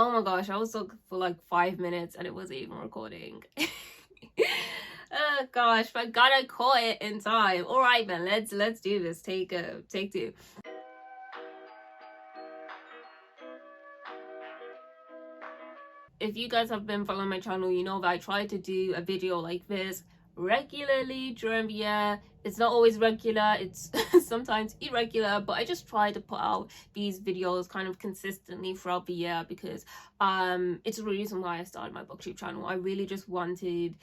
Oh my gosh, I was stuck for like 5 minutes and it wasn't even recording. Oh gosh, but God, I caught it in time. All right, man, let's do this. Take two. If you guys have been following my channel, you know that I try to do a video like this regularly during the year. It's not always regular, it's sometimes irregular, but I just try to put out these videos kind of consistently throughout the year because it's the reason why I started my booktube channel. I really just wanted,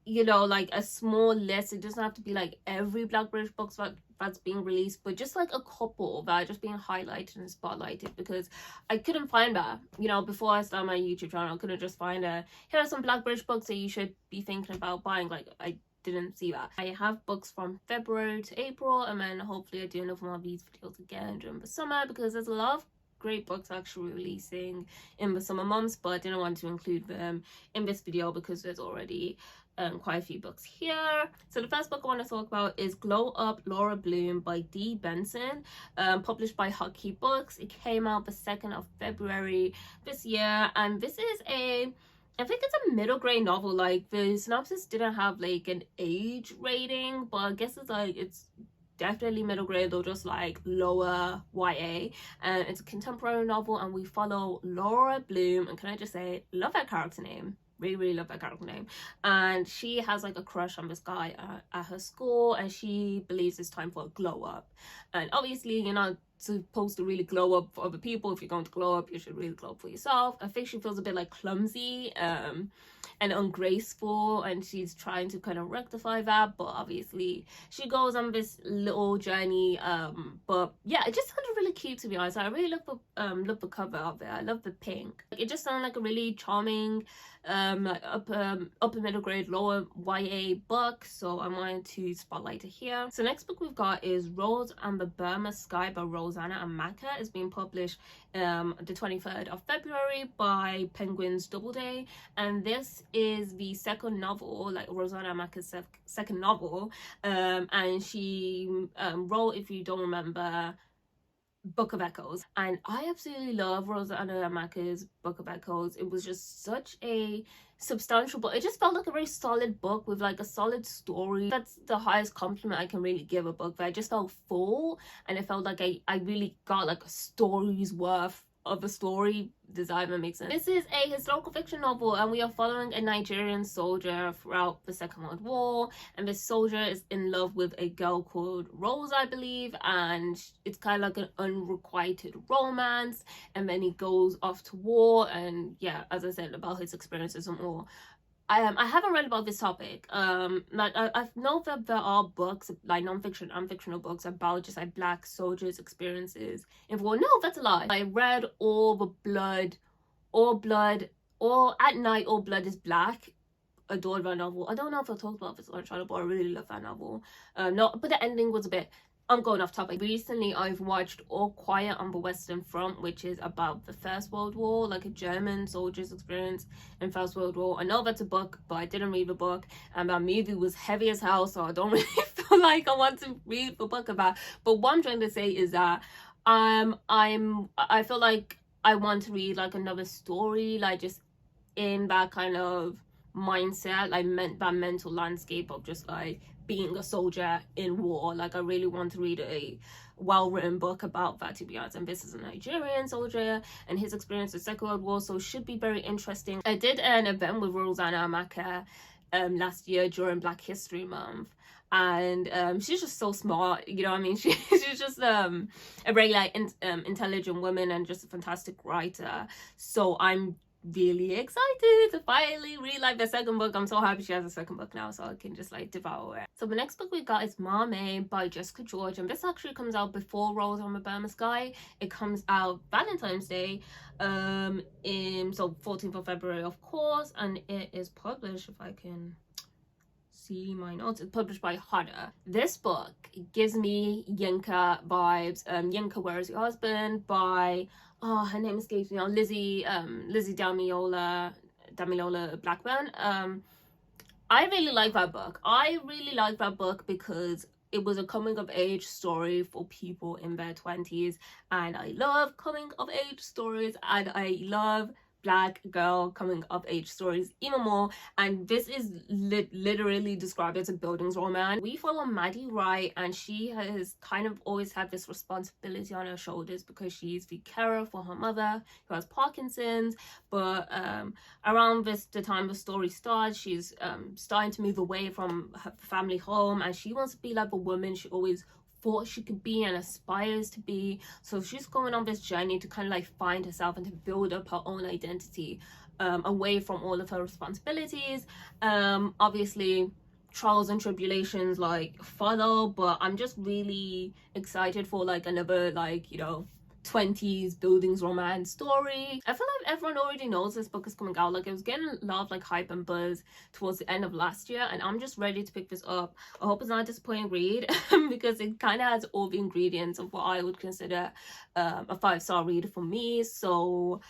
you know, like a small list. It doesn't have to be like every Black British books that's being released, but just like a couple that are just being highlighted and spotlighted, because I couldn't find that, you know, before I started my YouTube channel. I couldn't just find here are some Black British books that you should be thinking about buying. Like, I didn't see that. I have books from February to April, and then hopefully I do another one of these videos again during the summer, because there's a lot of great books actually releasing in the summer months, but I didn't want to include them in this video because there's already quite a few books here. So the first book I want to talk about is Glow Up Laura Bloom by Dee Benson, published by Hotkey Books. It came out the 2nd of February this year, and this is I think it's a middle grade novel. Like, the synopsis didn't have like an age rating, but I guess it's definitely middle grade or just like lower YA, and it's a contemporary novel, and we follow Laura Bloom, and can I just say, love that character name. Really love that character name. And she has like a crush on this guy at her school, and she believes it's time for a glow up. And obviously you're not supposed to really glow up for other people. If you're going to glow up, you should really glow up for yourself. I think she feels a bit like clumsy and ungraceful, and she's trying to kind of rectify that, but obviously she goes on this little journey. But yeah, it just sounded really cute, to be honest. I really love the cover of it. I love the pink. It just sounded like a really charming like upper middle grade, lower YA book, so I wanted to spotlight it here. So next book we've got is Rose and the Burma Skye by Rosanna Anika. It's being published the 23rd of February by Penguin's Doubleday, and this is the second novel, like Rosanna Amaka's second novel, and she wrote, if you don't remember, Book of Echoes, and I absolutely love Rosanna Amaka's Book of Echoes. It was just such a substantial book. It just felt like a very solid book with like a solid story. That's the highest compliment I can really give a book, that I just felt full, and it felt like I really got like a story's worth of a story. Does that even make sense? This is a historical fiction novel, and we are following a Nigerian soldier throughout the Second World War, and this soldier is in love with a girl called Rose, I believe, and it's kind of like an unrequited romance, and then he goes off to war, and yeah, as I said, about his experiences in war. I haven't read about this topic. Like I know that there are books, like non-fiction and fictional books, about just like Black soldiers' experiences in war. No, that's a lie. I read All At Night, All Blood is Black. Adored that novel. I don't know if I talked about this on the channel, but I really love that novel. No, but the ending was a bit, I'm going off topic. Recently I've watched All Quiet on the Western Front, which is about the First World War, like a German soldier's experience in First World War. I know that's a book, but I didn't read the book, and that movie was heavy as hell, so I don't really feel like I want to read the book about. But what I'm trying to say is that I feel like I want to read like another story, like just in that kind of mindset, like that mental landscape of just like being a soldier in war. Like, I really want to read a well-written book about that, to be honest. And this is a Nigerian soldier and his experience in the Second World War, so it should be very interesting. I did an event with Rosanna Amaka last year during Black History Month, and she's just so smart, you know what I mean? She's just a very like intelligent woman, and just a fantastic writer. So I'm really excited to finally read like the second book. I'm so happy she has a second book now, so I can just like devour it. So the next book we got is Mermaid by Jessica George, and this actually comes out before Rose on the Burma Skye. It comes out Valentine's Day, so 14th of February, of course, and it is published, if I can see my notes, it's published by Hada. This book gives me Yinka vibes. Yinka, Where Is Your Husband by, oh, her name escapes me now, Lizzie Damilola Blackburn. I really like that book. I really like that book because it was a coming of age story for people in their 20s, and I love coming of age stories, and I love Black girl coming of age stories even more, and this is literally described as a buildings romance. We follow Maddie Wright, and she has kind of always had this responsibility on her shoulders because she's the carer for her mother who has Parkinson's. But around the time the story starts, she's starting to move away from her family home, and she wants to be like the woman she always thought she could be and aspires to be. So she's going on this journey to kind of like find herself and to build up her own identity, away from all of her responsibilities. Obviously trials and tribulations like follow, but I'm just really excited for like another, like, you know, 20s buildings romance story. I feel like everyone already knows this book is coming out. Like, it was getting a lot of like hype and buzz towards the end of last year, and I'm just ready to pick this up. I hope it's not a disappointing read because it kind of has all the ingredients of what I would consider a 5-star read for me. So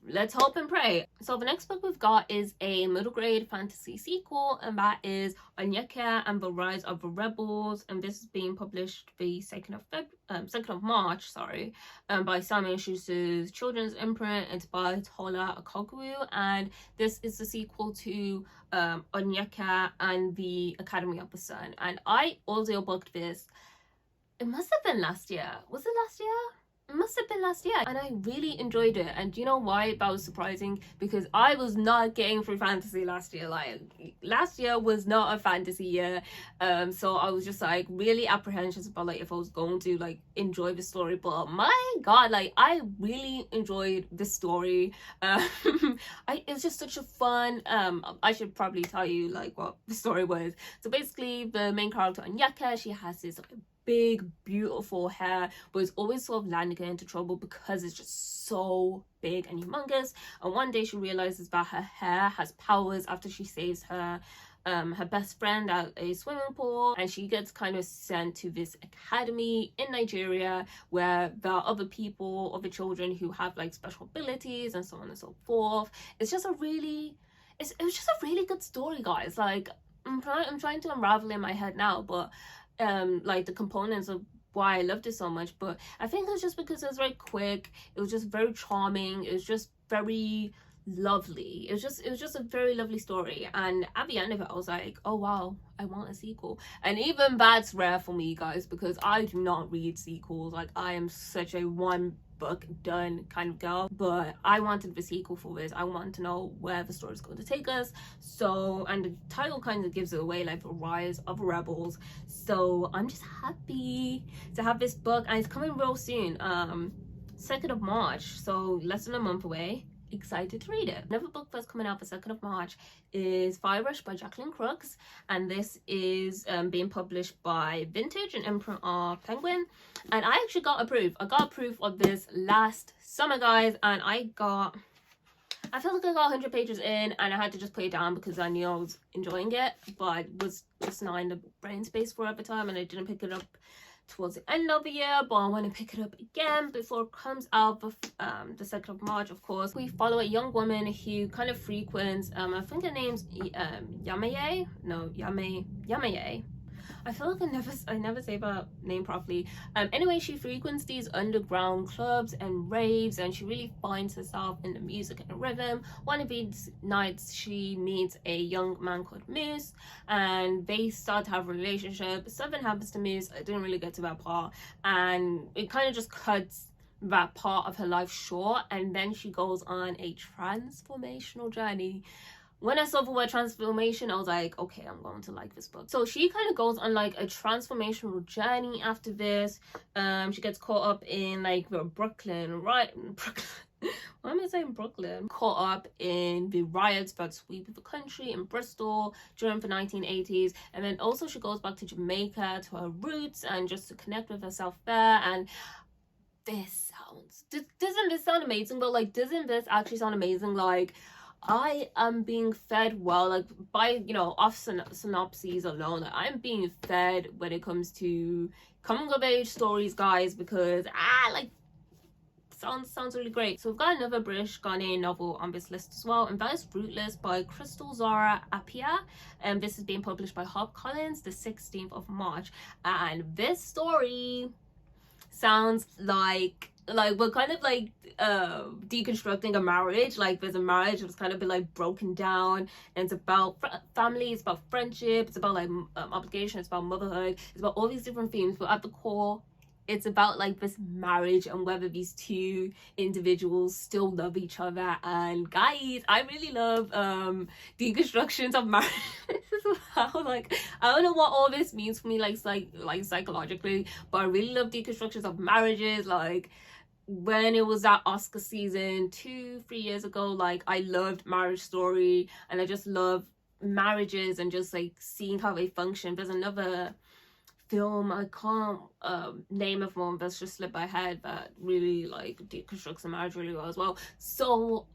let's hope and pray. So the next book we've got is a middle grade fantasy sequel, and that is Anika and the Rise of the Rebels, and this is being published the 2nd of March, by Simon & Schuster's children's imprint. It's by Tola Okogwu, and this is the sequel to Anika and the Academy of the Sun. And I audiobooked this, it must have been last year. Was it last year? It must have been last year, and I really enjoyed it. And do you know why that was surprising? Because I was not getting through fantasy last year. Like, last year was not a fantasy year, so I was just like really apprehensive about like if I was going to like enjoy the story. But my god, like, I really enjoyed the story. It was just such a fun, I should probably tell you like what the story was. So basically, the main character Anika, she has this like big beautiful hair, but it's always sort of landing her into trouble because it's just so big and humongous. And one day she realizes that her hair has powers after she saves her best friend at a swimming pool, and she gets kind of sent to this academy in Nigeria where there are other people, other children who have like special abilities and so on and so forth. It's just a really, it was just a really good story, guys. Like, I'm trying to unravel in my head now, but like the components of why I loved it so much. But I think it was just because it was very quick, it was just very charming, it was just very lovely. It was just a very lovely story, and at the end of it I was like, oh wow, I want a sequel. And even that's rare for me, guys, because I do not read sequels. Like, I am such a one book done kind of girl, but I wanted the sequel for this. I want to know where the story is going to take us. So, and the title kind of gives it away, like the Rise of Rebels. So I'm just happy to have this book, and it's coming real soon, 2nd of March, so less than a month away. Excited to read it. Another book that's coming out the 2nd of March is Fire Rush by Jacqueline Crooks, and this is being published by Vintage, an imprint of Penguin. And I actually got approved. I got approved of this last summer, guys, and I feel like I got 100 pages in, and I had to just put it down because I knew I was enjoying it, but I was just not in the brain space for it at the time, and I didn't pick it up towards the end of the year. But I want to pick it up again before it comes out the 2nd of March. Of course, we follow a young woman who kind of frequents, I think her name's Yamaye. I feel like I never say that name properly. Anyway, she frequents these underground clubs and raves, and she really finds herself in the music and the rhythm. One of these nights she meets a young man called Moose, and they start to have a relationship. Something happens to Moose, I didn't really get to that part, and it kind of just cuts that part of her life short, and then she goes on a transformational journey. When I saw the word transformation, I was like, okay, I'm going to like this book. So she kind of goes on like a transformational journey after this. She gets caught up in like the Brooklyn. Why am I saying Brooklyn? Caught up in the riots that sweep the country in Bristol during the 1980s. And then also she goes back to Jamaica, to her roots, and just to connect with herself there. And doesn't this sound amazing? But like, doesn't this actually sound amazing? Like, I am being fed well, like, by, you know, off synopses alone, like, I'm being fed when it comes to coming of age stories, guys, because like, sounds really great. So we've got another British Ghanaian novel on this list as well, and that is Fruitless by Crystal Zara Appiah, and this is being published by HarperCollins the 16th of March. And this story sounds like like we're kind of like deconstructing a marriage. Like there's a marriage that's kind of been like broken down, and it's about family, it's about friendship, it's about like obligation, it's about motherhood, it's about all these different themes, but at the core it's about like this marriage and whether these two individuals still love each other. And guys, I really love deconstructions of marriage as well. Like I don't know what all this means for me, like psychologically, but I really love deconstructions of marriages. Like when it was that Oscar season 2-3 years ago, like I loved Marriage Story, and I just love marriages and just like seeing how they function. There's another film, I can't name of one that's just slipped my head, that really like deconstructs a marriage really well as well. So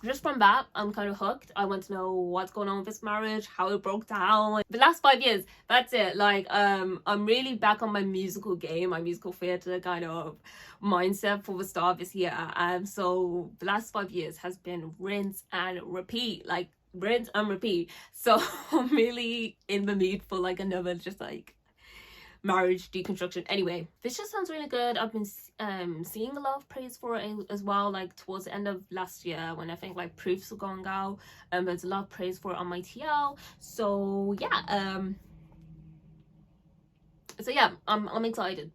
just from that, I'm kind of hooked. I want to know what's going on with this marriage, how it broke down. The last 5 years, that's it. Like I'm really back on my musical game, my musical theatre kind of mindset for the start of this year. So the last 5 years has been rinse and repeat, like rinse and repeat. So I'm really in the mood for like another just like marriage deconstruction. Anyway, this just sounds really good. I've been seeing a lot of praise for it as well, like towards the end of last year when I think like proofs were going out, there's a lot of praise for it on my TL. So yeah, I'm excited.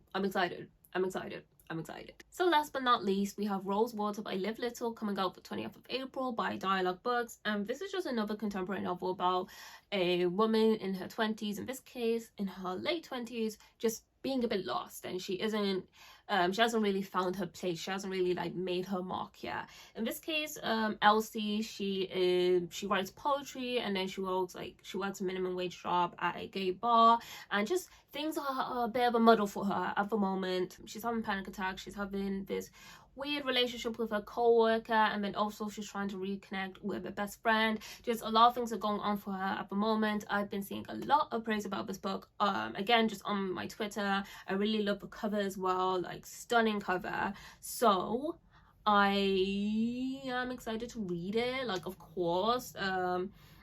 So last but not least, we have Rose Water by Live Little coming out the 20th of April by Dialogue Books. And this is just another contemporary novel about a woman in her 20s, in this case in her late 20s, just being a bit lost, and she hasn't really found her place. She hasn't really like made her mark yet. In this case, Elsie, she writes poetry, and then she works a minimum wage job at a gay bar, and just things are a bit of a muddle for her at the moment. She's having panic attacks, she's having this weird relationship with her co-worker, and then also she's trying to reconnect with her best friend. Just a lot of things are going on for her at the moment. I've been seeing a lot of praise about this book, again just on my Twitter. I really love the cover as well, like stunning cover. So I am excited to read it, like of course.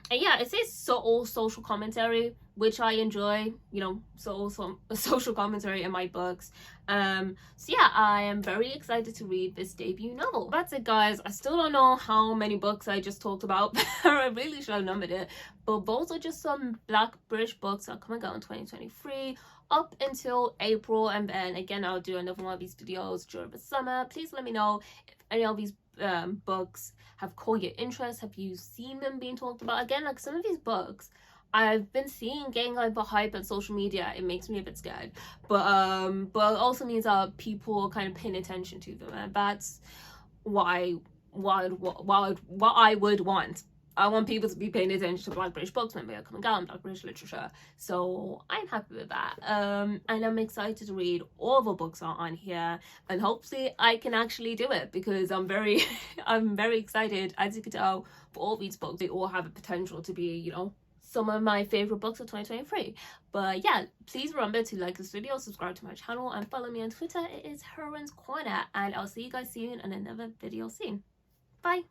And yeah, it says social commentary, which I enjoy, you know, so social commentary in my books. So yeah, I am very excited to read this debut novel. That's it, guys. I still don't know how many books I just talked about. I really should have numbered it, but those are just some Black British books that are coming out in 2023 up until April, and then again I'll do another one of these videos during the summer. Please let me know if any of these books have caught your interest. Have you seen them being talked about? Again, like some of these books I've been seeing getting like the hype on social media. It makes me a bit scared, but it also means that people are kind of paying attention to them, and that's what I would want. I want people to be paying attention to Black British books when they are coming out in Black British literature. So I'm happy with that. And I'm excited to read all the books are on here, and hopefully I can actually do it, because I'm very excited, as you can tell, for all these books. They all have the potential to be, you know, some of my favorite books of 2023. But yeah, please remember to like this video, subscribe to my channel, and follow me on Twitter. It is Heroine's Corner, and I'll see you guys soon in another video soon. Bye.